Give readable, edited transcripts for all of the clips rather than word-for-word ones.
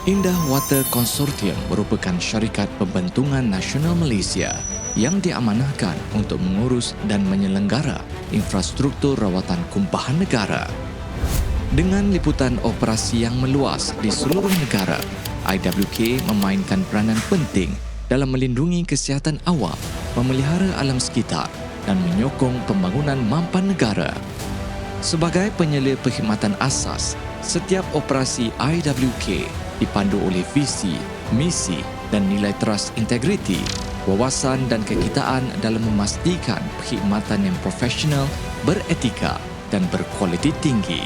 Indah Water Consortium merupakan syarikat pembentungan nasional Malaysia yang diamanahkan untuk mengurus dan menyelenggara infrastruktur rawatan kumpahan negara. Dengan liputan operasi yang meluas di seluruh negara, IWK memainkan peranan penting dalam melindungi kesihatan awam, memelihara alam sekitar dan menyokong pembangunan mampan negara. Sebagai penyelia perkhidmatan asas, setiap operasi IWK dipandu oleh visi, misi dan nilai trust integriti, wawasan dan kekitaan dalam memastikan perkhidmatan yang profesional, beretika dan berkualiti tinggi.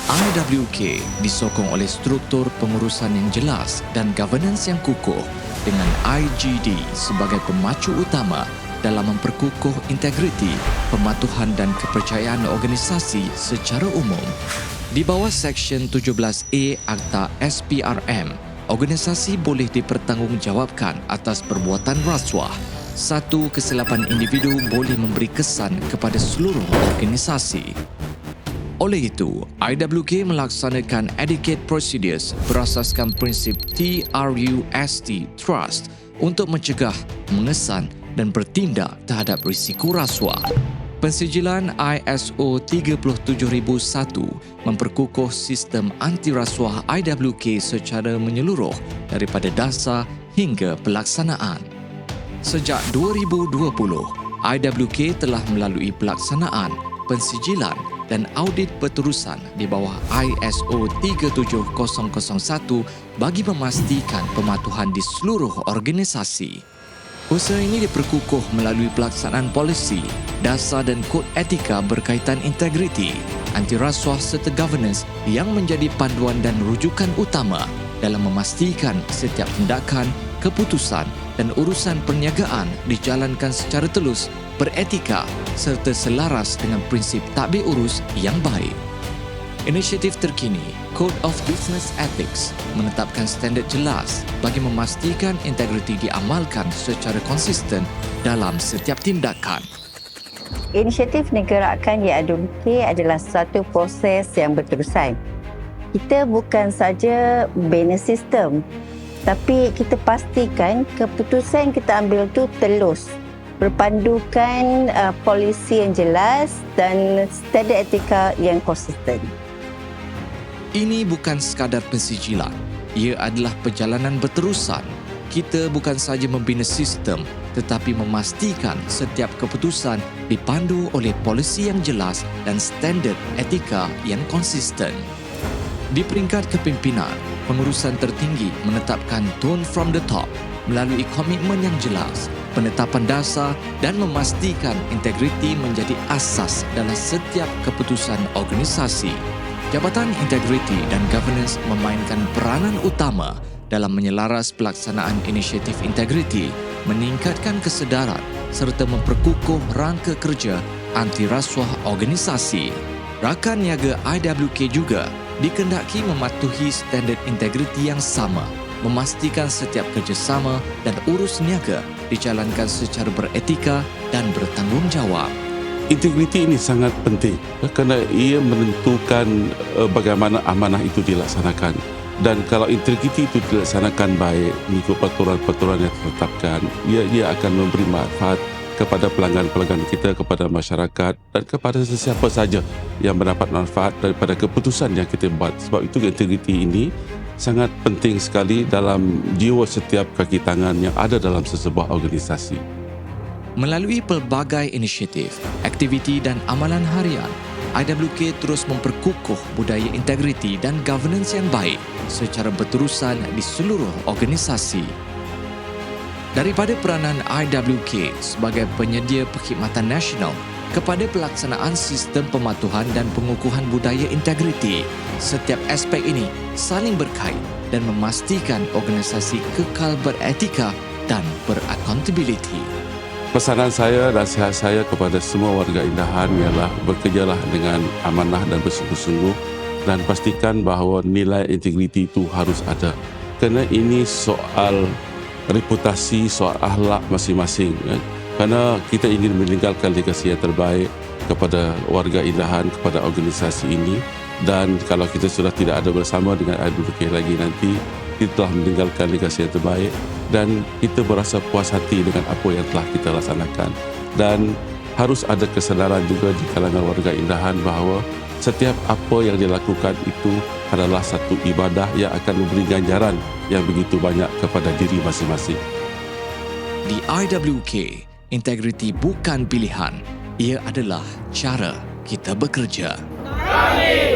IWK disokong oleh struktur pengurusan yang jelas dan governance yang kukuh dengan IGD sebagai pemacu utama dalam memperkukuh integriti, pematuhan dan kepercayaan organisasi secara umum. Di bawah Seksyen 17A Akta SPRM, organisasi boleh dipertanggungjawabkan atas perbuatan rasuah. Satu kesilapan individu boleh memberi kesan kepada seluruh organisasi. Oleh itu, IWK melaksanakan etiquette procedures berasaskan prinsip TRUST Trust untuk mencegah, mengesan dan bertindak terhadap risiko rasuah. Pensijilan ISO 37001 memperkukuh sistem anti-rasuah IWK secara menyeluruh daripada dasar hingga pelaksanaan. Sejak 2020, IWK telah melalui pelaksanaan, pensijilan dan audit berterusan di bawah ISO 37001 bagi memastikan pematuhan di seluruh organisasi. Usaha ini diperkukuh melalui pelaksanaan polisi, dasar dan kod etika berkaitan integriti, anti rasuah serta governance yang menjadi panduan dan rujukan utama dalam memastikan setiap tindakan, keputusan dan urusan perniagaan dijalankan secara telus, beretika serta selaras dengan prinsip tadbir urus yang baik. Inisiatif terkini, Code of Business Ethics, menetapkan standard jelas bagi memastikan integriti diamalkan secara konsisten dalam setiap tindakan. Inisiatif negarakan IWK adalah satu proses yang berterusan. Kita bukan saja bina sistem, tapi kita pastikan keputusan kita ambil itu telus, berpandukan polisi yang jelas dan standard etika yang konsisten. Ini bukan sekadar pensijilan, ia adalah perjalanan berterusan. Kita bukan sahaja membina sistem tetapi memastikan setiap keputusan dipandu oleh polisi yang jelas dan standard etika yang konsisten. Di peringkat kepimpinan, pengurusan tertinggi menetapkan tone from the top melalui komitmen yang jelas, penetapan dasar dan memastikan integriti menjadi asas dalam setiap keputusan organisasi. Jabatan Integriti dan Governance memainkan peranan utama dalam menyelaras pelaksanaan inisiatif integriti, meningkatkan kesedaran serta memperkukuh rangka kerja anti rasuah organisasi. Rakan niaga IWK juga dikendaki mematuhi standard integriti yang sama, memastikan setiap kerjasama dan urus niaga dijalankan secara beretika dan bertanggungjawab. Integriti ini sangat penting kerana ia menentukan bagaimana amanah itu dilaksanakan. Dan kalau integriti itu dilaksanakan baik, mengikut peraturan-peraturan yang ditetapkan, ia akan memberi manfaat kepada pelanggan-pelanggan kita, kepada masyarakat dan kepada sesiapa saja yang mendapat manfaat daripada keputusan yang kita buat. Sebab itu integriti ini sangat penting sekali dalam jiwa setiap kaki tangan yang ada dalam sesebuah organisasi. Melalui pelbagai inisiatif, aktiviti dan amalan harian, IWK terus memperkukuh budaya integriti dan governance yang baik secara berterusan di seluruh organisasi. Daripada peranan IWK sebagai penyedia perkhidmatan nasional kepada pelaksanaan sistem pematuhan dan pengukuhan budaya integriti, setiap aspek ini saling berkait dan memastikan organisasi kekal beretika dan beraccountability. Pesanan saya, nasihat saya kepada semua warga Indahan ialah bekerjalah dengan amanah dan bersungguh-sungguh dan pastikan bahawa nilai integriti itu harus ada. Kerana ini soal reputasi, soal akhlak masing-masing. Kerana kita ingin meninggalkan legasi yang terbaik kepada warga Indahan, kepada organisasi ini. Dan kalau kita sudah tidak ada bersama dengan IWK lagi nanti, kita telah meninggalkan legasi yang terbaik dan kita berasa puas hati dengan apa yang telah kita laksanakan. Dan harus ada kesedaran juga di kalangan warga Indahan bahawa setiap apa yang dilakukan itu adalah satu ibadah yang akan memberi ganjaran yang begitu banyak kepada diri masing-masing. Di IWK, integriti bukan pilihan, ia adalah cara kita bekerja. Kami